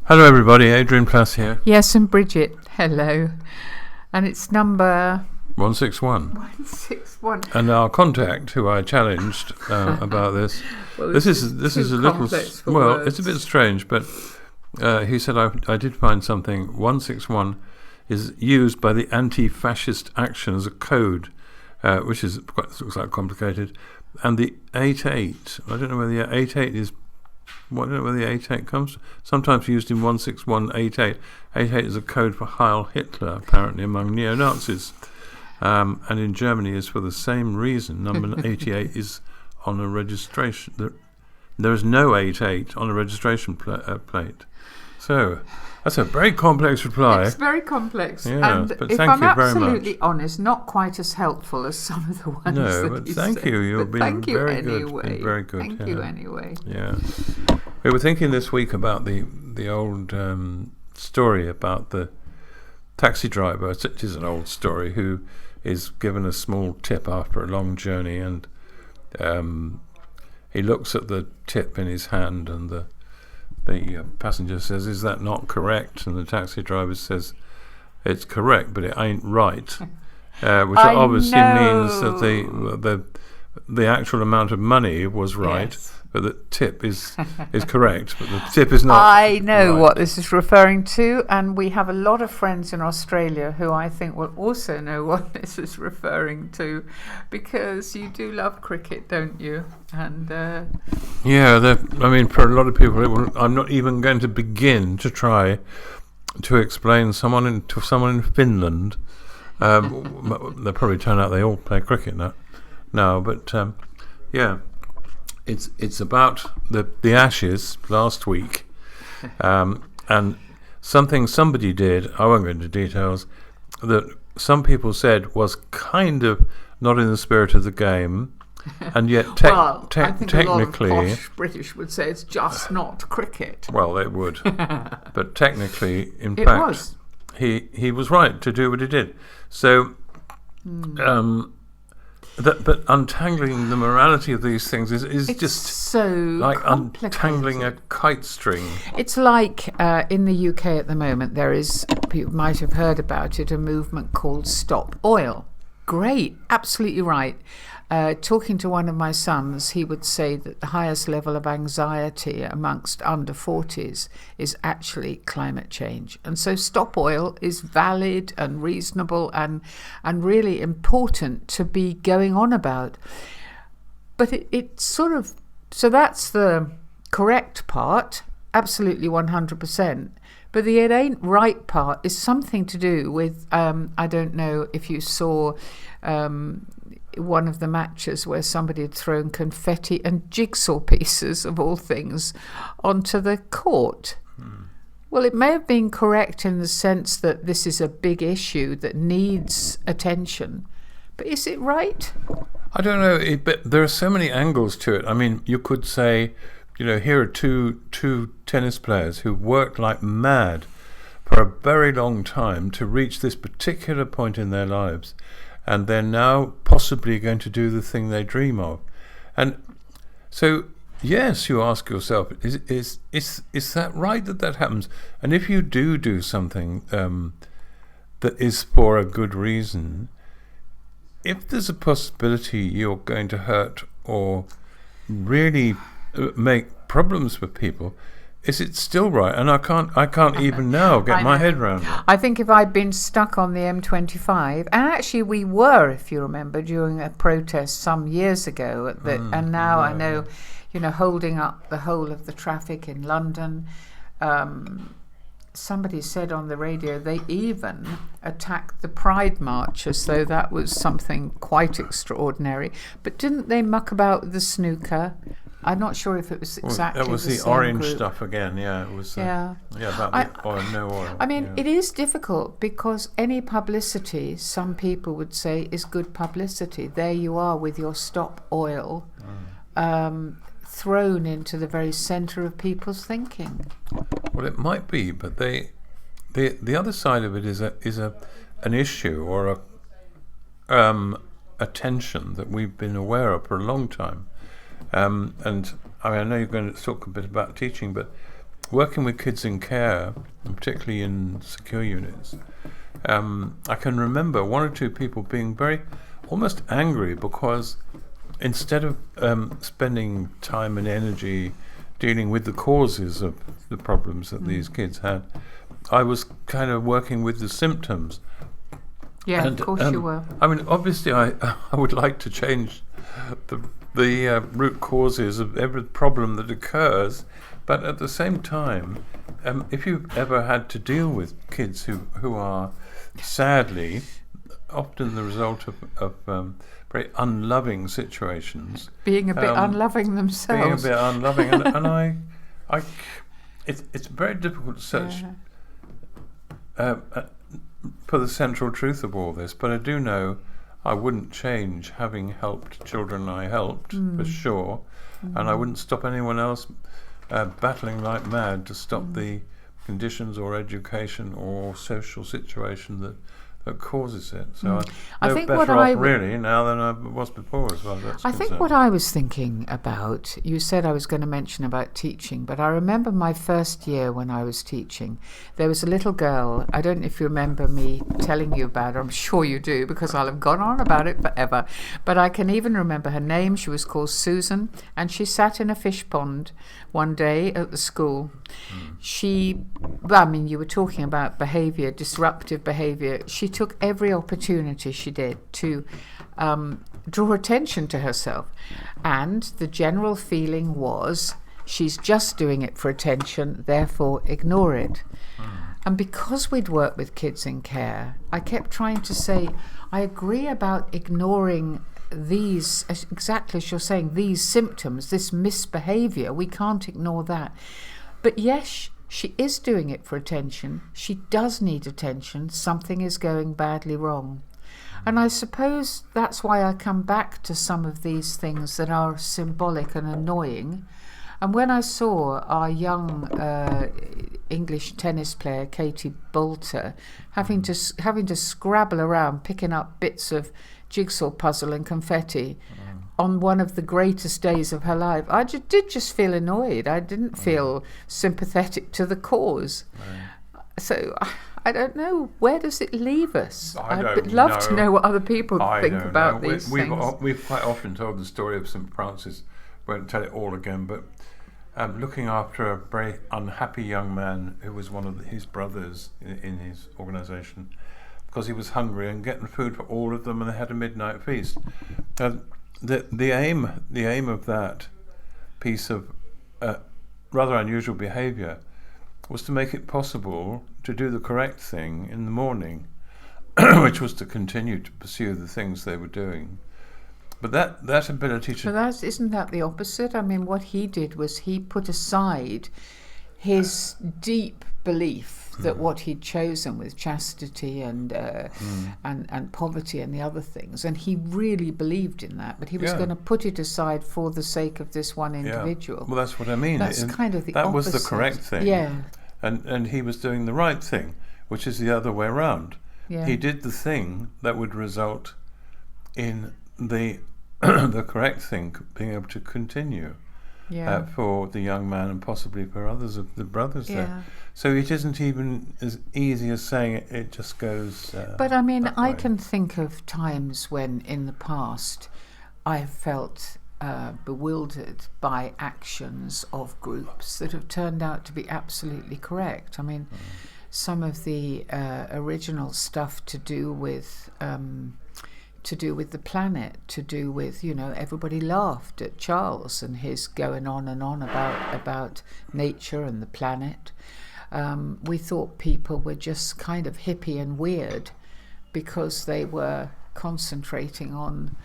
Hello everybody, Adrian Plass here. Yes, and Bridget, hello. And it's number 161. 161. And our contact, who I challenged about this, Well, this is a little, it's a bit strange, but he said I did find something. 161 is used by the Anti-Fascist Action as a code, which is looks like complicated. And the 88, I don't know whether the 88 is. I don't know where the 88 comes from. Sometimes used in 16188. 88 is a code for Heil Hitler, apparently, among neo-Nazis. And in Germany is for the same reason. Number 88 is on a registration. There is no 88 on a registration plate. So, that's a very complex reply. It's very complex. Yeah, and but if thank I'm you very absolutely much. honest, not quite as helpful as some of the ones No, that but you thank said. you. You've But been thank you very good. anyway. Been very good. Thank you anyway. Yeah. We were thinking this week about the old story about the taxi driver. It is an old story, who is given a small tip after a long journey, and he looks at the tip in his hand, and the passenger says, "Is that not correct?" And the taxi driver says, "It's correct, but it ain't right," which obviously means that the actual amount of money was right. Yes. But the tip is correct, but the tip is not. I know right. what this is referring to, and we have a lot of friends in Australia who I think will also know what this is referring to, because you do love cricket, don't you? And yeah, I mean, for a lot of people, I'm not even going to begin to try to explain to someone in Finland. They'll probably turn out they all play cricket now, but yeah. It's about the Ashes last week, and something somebody did, I won't go into details, that some people said was kind of not in the spirit of the game, and yet I think technically, a lot of posh British would say it's just not cricket. well, they would, but technically, in It fact, was. he was right to do what he did. So. But untangling the morality of these things is just so like untangling a kite string. It's like in the UK at the moment, there is, you might have heard about it, a movement called Stop Oil. Great, absolutely right. Talking to one of my sons, he would say that the highest level of anxiety amongst under 40s is actually climate change. And so Stop Oil is valid and reasonable and really important to be going on about. But it's sort of, so that's the correct part, absolutely 100%. But the it ain't right part is something to do with, I don't know if you saw one of the matches where somebody had thrown confetti and jigsaw pieces, of all things, onto the court. Well, it may have been correct in the sense that this is a big issue that needs attention, but is it right? I don't know, but there are so many angles to it. I mean, you could say, here are two tennis players who worked like mad for a very long time to reach this particular point in their lives, and they're now possibly going to do the thing they dream of. And so, yes, you ask yourself, is that right that happens? And if you do something that is for a good reason, if there's a possibility you're going to hurt or really make problems for people, is it still right? And I can't even now get my head around it. I think if I'd been stuck on the M25, and actually we were, if you remember, during a protest some years ago, and now I know, holding up the whole of the traffic in London. Somebody said on the radio they even attacked the Pride March as though that was something quite extraordinary. But didn't they muck about with the snooker? I'm not sure if it was exactly that was the the same orange group. stuff again. Yeah, it was. About the oil, no oil. I mean, it is difficult because any publicity, some people would say, is good publicity. There you are with your Stop Oil thrown into the very centre of people's thinking. Well, it might be, but the other side of it is an issue or a tension that we've been aware of for a long time. And I mean, I know you're going to talk a bit about teaching, but working with kids in care, and particularly in secure units, I can remember one or two people being very almost angry because instead of spending time and energy dealing with the causes of the problems that these kids had, I was kind of working with the symptoms. Yeah, of course you were. I mean, obviously, I would like to change the root causes of every problem that occurs, but at the same time, if you've ever had to deal with kids who are sadly often the result of very unloving situations, being a bit unloving themselves, being a bit unloving, and it's very difficult to search for the central truth of all this. But I do know I wouldn't change having helped children I helped for sure, and I wouldn't stop anyone else battling like mad to stop the conditions or education or social situation that causes it. So I I'm think better what off really now than I was before, as far as that's I concerned. think what I was thinking about, you said I was going to mention about teaching, but I remember my first year when I was teaching, there was a little girl, I don't know if you remember me telling you about her, I'm sure you do, because I'll have gone on about it forever, but I can even remember her name. She was called Susan, and she sat in a fish pond one day at the school. You were talking about behaviour, disruptive behaviour. She took every opportunity she did to draw attention to herself. And the general feeling was, she's just doing it for attention, therefore ignore it. And because we'd worked with kids in care, I kept trying to say, I agree about ignoring these, exactly as you're saying, these symptoms, this misbehaviour, we can't ignore that. But yes, she is doing it for attention. She does need attention. Something is going badly wrong. And I suppose that's why I come back to some of these things that are symbolic and annoying. And when I saw our young English tennis player, Katie Boulter, having to scrabble around, picking up bits of jigsaw puzzle and confetti on one of the greatest days of her life, I did just feel annoyed. I didn't feel sympathetic to the cause. So I don't know, where does it leave us? I'd love to know what other people think about these things. We've quite often told the story of St. Francis. Won't tell it all again, but looking after a very unhappy young man who was one of his brothers in his organisation, because he was hungry, and getting food for all of them, and they had a midnight feast. The aim of that piece of rather unusual behaviour was to make it possible to do the correct thing in the morning, which was to continue to pursue the things they were doing. But that ability to... So isn't that the opposite? I mean, what he did was he put aside his deep belief that what he'd chosen with chastity and poverty and the other things, and he really believed in that, but he was going to put it aside for the sake of this one individual. Well, that's what I mean. That's kind of the that opposite. was the correct thing. Yeah. And he was doing the right thing, which is the other way around. Yeah. He did the thing that would result in the the correct thing being able to continue for the young man and possibly for others of the brothers there. So it isn't even as easy as saying it just goes... but I mean, I can think of times when in the past I felt bewildered by actions of groups that have turned out to be absolutely correct. I mean, some of the original stuff to do with the planet, to do with, everybody laughed at Charles and his going on and on about nature and the planet. We thought people were just kind of hippie and weird because they were concentrating on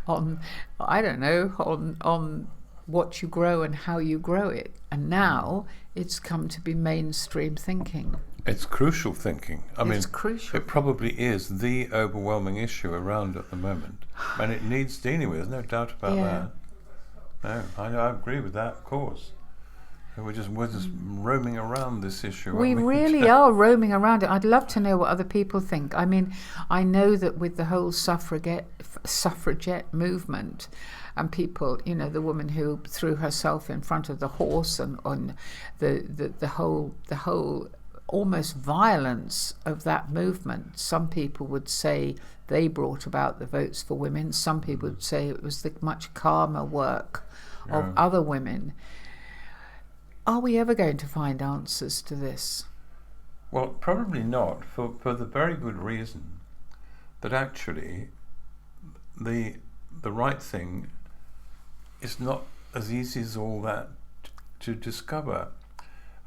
I don't know, on what you grow and how you grow it. And now it's come to be mainstream thinking. It's crucial thinking. It's crucial. It probably is the overwhelming issue around at the moment, and it needs dealing with. There's no doubt about that. No, I agree with that, of course. We're just roaming around this issue. We really are roaming around it. I'd love to know what other people think. I mean, I know that with the whole suffragette movement, and people, the woman who threw herself in front of the horse, and on the whole almost violence of that movement. Some people would say they brought about the votes for women. Some people would say it was the much calmer work of other women. Are we ever going to find answers to this? Well, probably not, for the very good reason that actually the right thing is not as easy as all that to discover.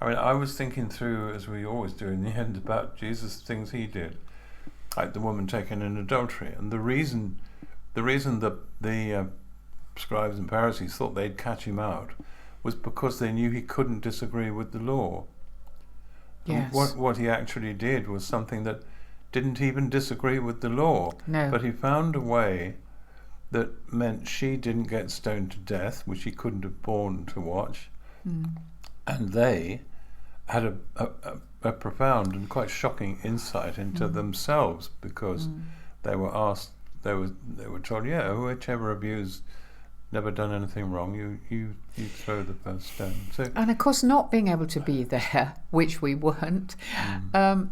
I mean, I was thinking through, as we always do in the end, about Jesus' things he did, like the woman taken in adultery, and the reason that the scribes and Pharisees thought they'd catch him out was because they knew he couldn't disagree with the law. Yes. What he actually did was something that didn't even disagree with the law. No. But he found a way that meant she didn't get stoned to death, which he couldn't have borne to watch. And they had a profound and quite shocking insight into themselves, because they were asked, they were told, whichever of you's never done anything wrong, you throw the first stone. So, and of course, not being able to be there, which we weren't,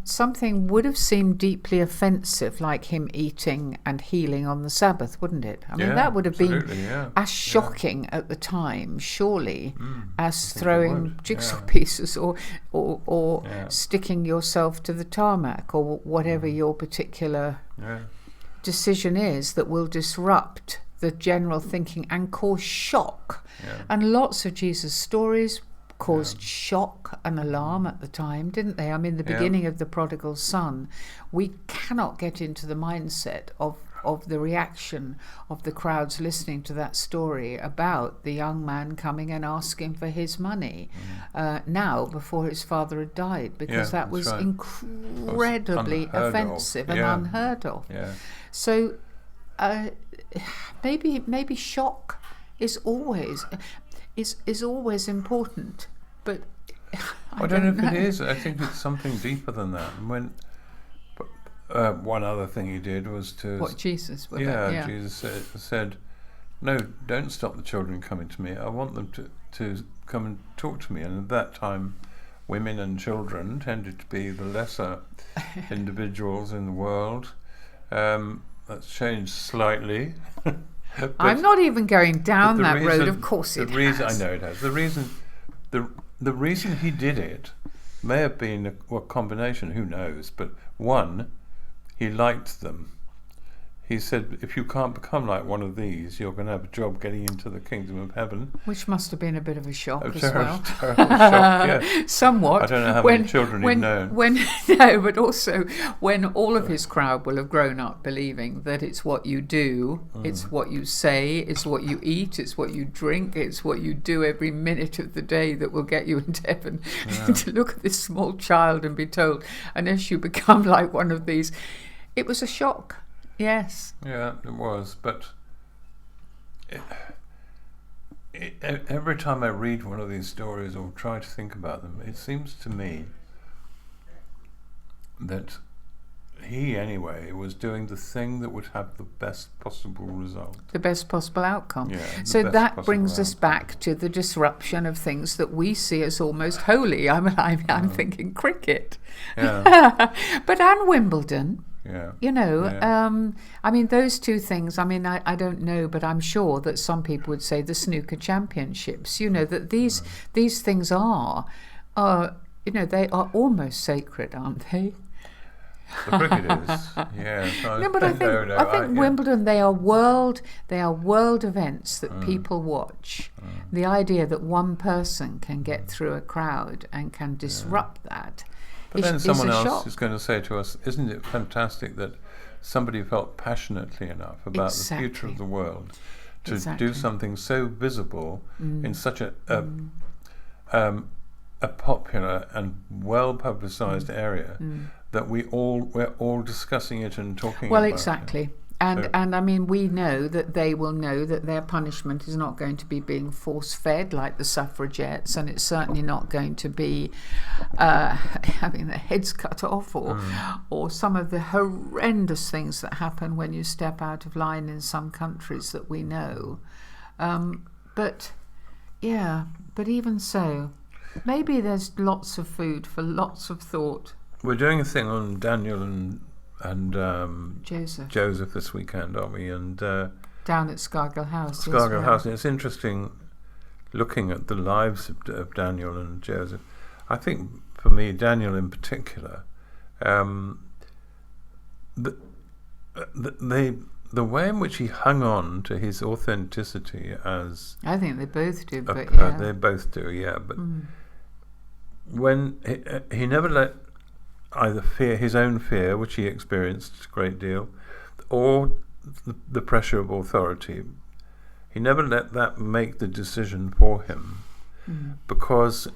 something would have seemed deeply offensive, like him eating and healing on the Sabbath, wouldn't it? I mean, that would have been as shocking at the time, surely, as throwing jigsaw pieces or sticking yourself to the tarmac, or whatever your particular decision is that will disrupt the general thinking and cause shock. And lots of Jesus' stories caused shock and alarm at the time, didn't they? I mean, the beginning of the prodigal son, we cannot get into the mindset of the reaction of the crowds listening to that story about the young man coming and asking for his money now, before his father had died, because that was incredibly offensive and unheard of. So maybe shock is always important, but I don't know if it is. I think it's something deeper than that. And when one other thing he did was to Jesus Jesus said, "No, don't stop the children coming to me. I want them to come and talk to me." And at that time, women and children tended to be the lesser individuals in the world. That's changed slightly. I'm not even going down that road. Of course it has. I know it has. The reason he did it may have been a combination, who knows, but one, he liked them. He said, if you can't become like one of these, you're going to have a job getting into the kingdom of heaven. Which must have been a bit of a shock as terrible well. Shock, yeah. Somewhat. I don't know how many children he'd known. No, but also when all of his crowd will have grown up believing that it's what you do, it's what you say, it's what you eat, it's what you drink, it's what you do every minute of the day that will get you into heaven. To look at this small child and be told, unless you become like one of these, it was a shock. Yes. Yeah, it was. But every time I read one of these stories or try to think about them, it seems to me that he, anyway, was doing the thing that would have the best possible result. The best possible outcome. Yeah, so that brings us back to the disruption of things that we see as almost holy. I'm thinking cricket. Yeah. But and Wimbledon. Yeah. I mean, those two things, I don't know, but I'm sure that some people would say the snooker championships, that these things are, they are almost sacred, aren't they? The cricket is, yeah. No, but I think Wimbledon, they are world events that people watch. The idea that one person can get through a crowd and can disrupt that. But then someone else is going to say to us, isn't it fantastic that somebody felt passionately enough about the future of the world to do something so visible in such a popular and well publicized area that we're all discussing it and talking about it. And I mean, we know that they will know that their punishment is not going to be being force-fed like the suffragettes, and it's certainly not going to be having their heads cut off or some of the horrendous things that happen when you step out of line in some countries that we know. But even so, maybe there's lots of food for lots of thought. We're doing a thing on Daniel and Joseph this weekend, aren't we? And down at Scargill House. Scargill House. And it's interesting looking at the lives of Daniel and Joseph. I think for me, Daniel in particular, the way in which he hung on to his authenticity as... I think they both do, but They both do, yeah. But when he never let either his own fear, which he experienced a great deal, or the pressure of authority, he never let that make the decision for him. Because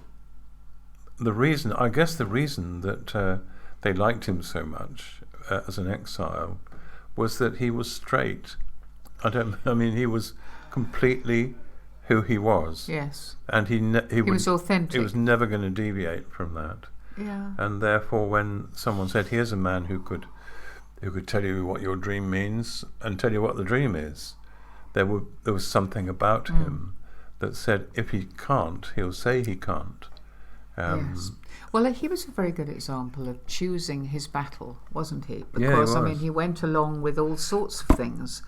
the reason that they liked him so much as an exile was that he was straight. He was completely who he was. Yes. And he was authentic. He was never going to deviate from that. Yeah. And therefore, when someone said, "Here's a man who could tell you what your dream means and tell you what the dream is," there was something about him that said, if he can't, he'll say he can't. Yes. Well, he was a very good example of choosing his battle, wasn't he? Because he was. He went along with all sorts of things,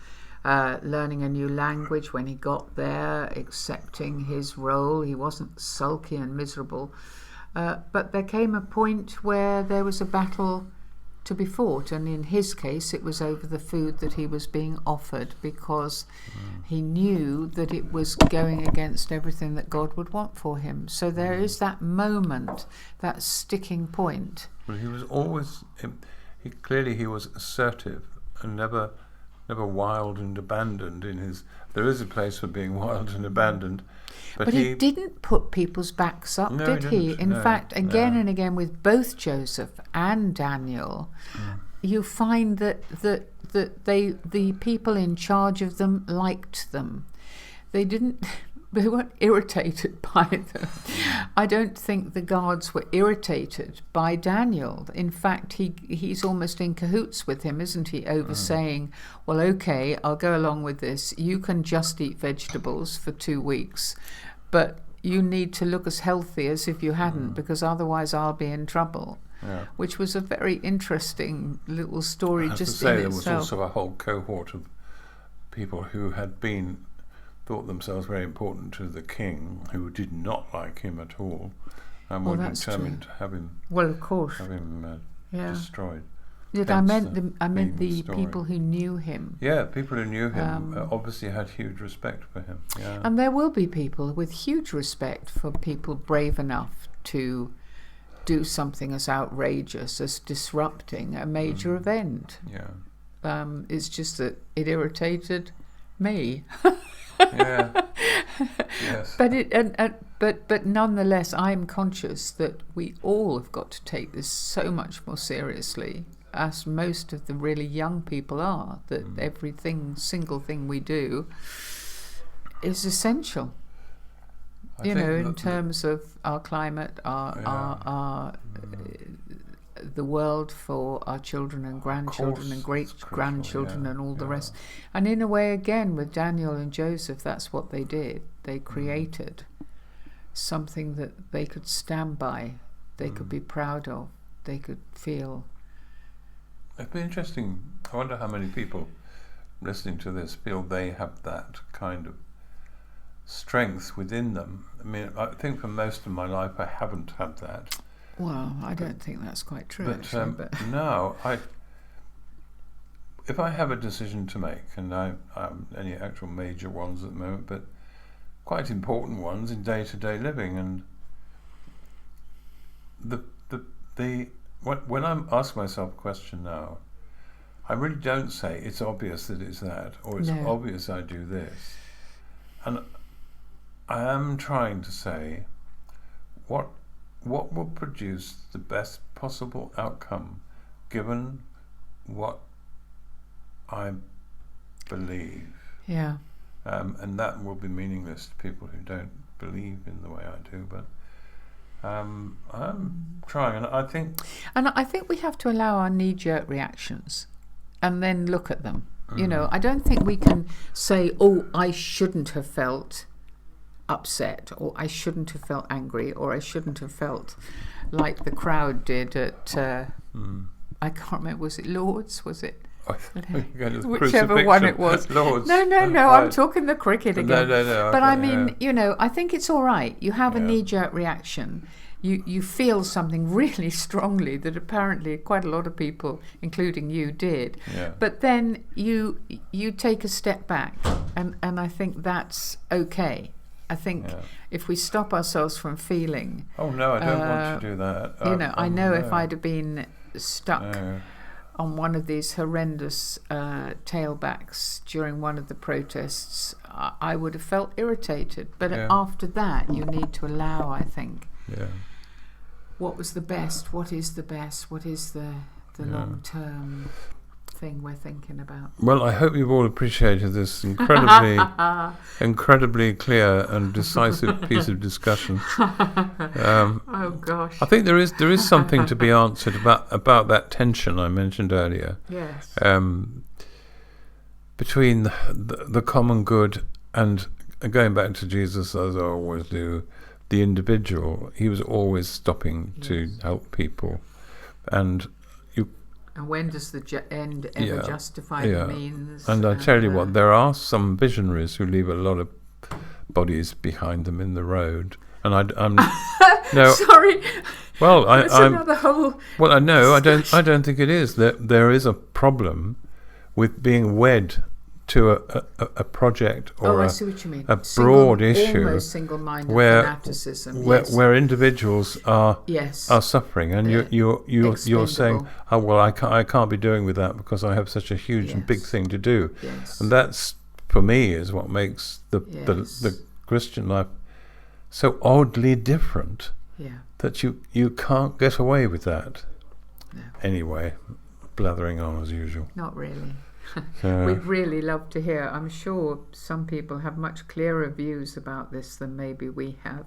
learning a new language when he got there, accepting his role. He wasn't sulky and miserable. But there came a point where there was a battle to be fought, and in his case it was over the food that he was being offered, because he knew that it was going against everything that God would want for him. So there is that moment, that sticking point. Well, he was always... He was assertive and never wild and abandoned in his... There is a place for being wild and abandoned. But he didn't put people's backs up, did he? In fact, again and again with both Joseph and Daniel, you find that the people in charge of them liked them. They weren't irritated by them. I don't think the guards were irritated by Daniel. In fact, he's almost in cahoots with him, isn't he, over saying, well, okay, I'll go along with this. You can just eat vegetables for 2 weeks, but you need to look as healthy as if you hadn't, because otherwise I'll be in trouble. Yeah. Which was a very interesting little story just in there itself. There was also a whole cohort of people who had thought themselves very important to the king, who did not like him at all, and were determined to have him. Well, of course, destroyed. Yet I meant the people who knew him. Yeah, people who knew him obviously had huge respect for him. Yeah. And there will be people with huge respect for people brave enough to do something as outrageous as disrupting a major event. Yeah. It's just that it irritated me. Yeah. Yes. But nonetheless, I'm conscious that we all have got to take this so much more seriously, as most of the really young people are. That single thing we do is essential. In terms of our climate, our the world for our children and grandchildren and great-grandchildren and all the rest. And in a way, again, with Daniel and Joseph, that's what they did. They created something that they could stand by, they could be proud of, they could feel. It'd be interesting. I wonder how many people listening to this feel they have that kind of strength within them. I mean, I think for most of my life I haven't had that. Well, I don't think that's quite true. But now, if I have a decision to make, and I any actual major ones at the moment, but quite important ones in day-to-day living, and when I ask myself a question now, I really don't say it's obvious that it's that, or it's obvious I do this, and I am trying to say what will produce the best possible outcome given what I believe. Yeah. And that will be meaningless to people who don't believe in the way I do, but I'm trying, and I think we have to allow our knee-jerk reactions and then look at them You know, I don't think we can say, oh, I shouldn't have felt upset, or I shouldn't have felt angry, or I shouldn't have felt like the crowd did at, I can't remember, was it Lord's? Was it? Whichever one it was. Lord's. No, I'm talking the cricket again. No. But I mean, you know, I think it's all right. You have a knee-jerk reaction. You feel something really strongly that apparently quite a lot of people, including you, did. Yeah. But then you take a step back, and I think that's okay. I think if we stop ourselves from feeling... Oh, no, I don't want to do that. You know, I know if I'd have been stuck on one of these horrendous tailbacks during one of the protests, I would have felt irritated. But after that, you need to allow, I think, what was the best, what is the best, what is the long-term thing we're thinking about. Well, I hope you've all appreciated this incredibly clear and decisive piece of discussion. Oh gosh! I think there is something to be answered about that tension I mentioned earlier. Yes. Between the common good and going back to Jesus, as I always do, the individual. He was always stopping to help people, and when does the end ever justify the means? And I tell you what, there are some visionaries who leave a lot of bodies behind them in the road. And I'm no. Sorry. Well, I'm another whole. Well, no, I don't think it is. There is a problem with being wed to a project or I see what you mean. a broad issue, almost single-minded where fanaticism, where individuals are suffering, and you're saying, oh well, I can't be doing with that because I have such a huge and big thing to do, and that's, for me, is what makes the Christian life so oddly different. That you can't get away with that. No. Anyway, blathering on as usual. Not really. We'd really love to hear. I'm sure some people have much clearer views about this than maybe we have.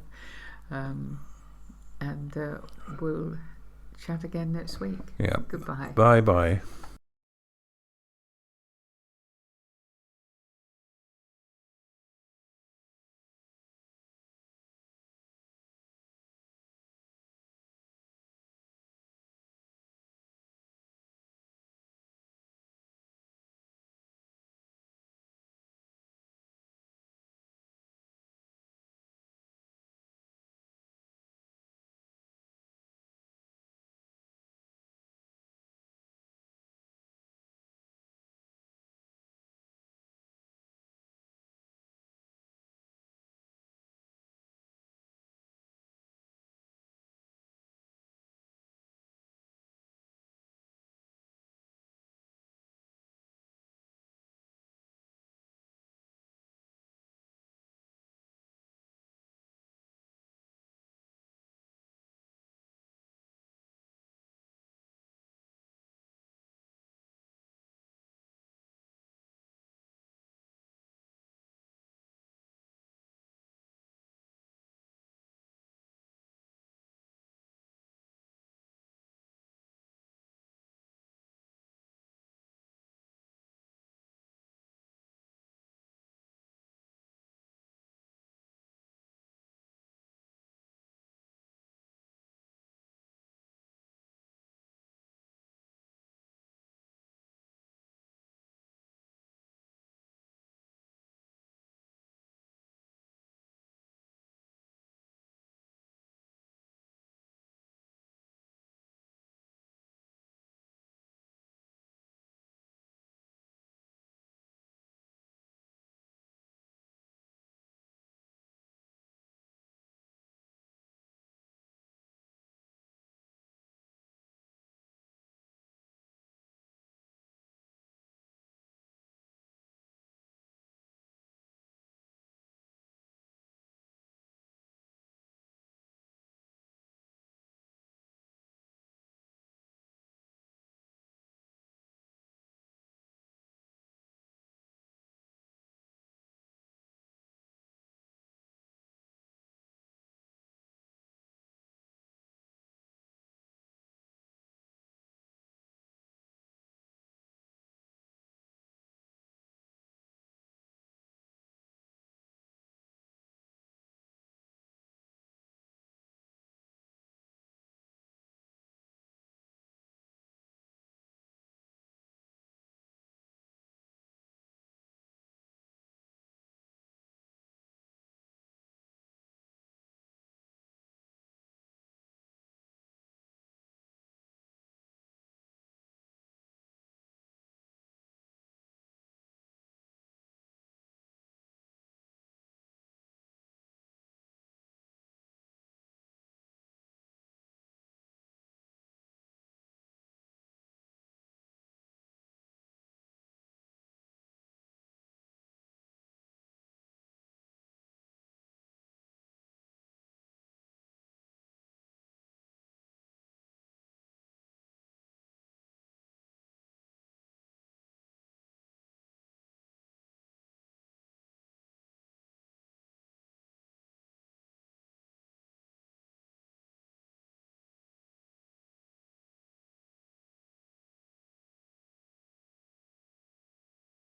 And we'll chat again next week. Yeah. Goodbye. Bye-bye.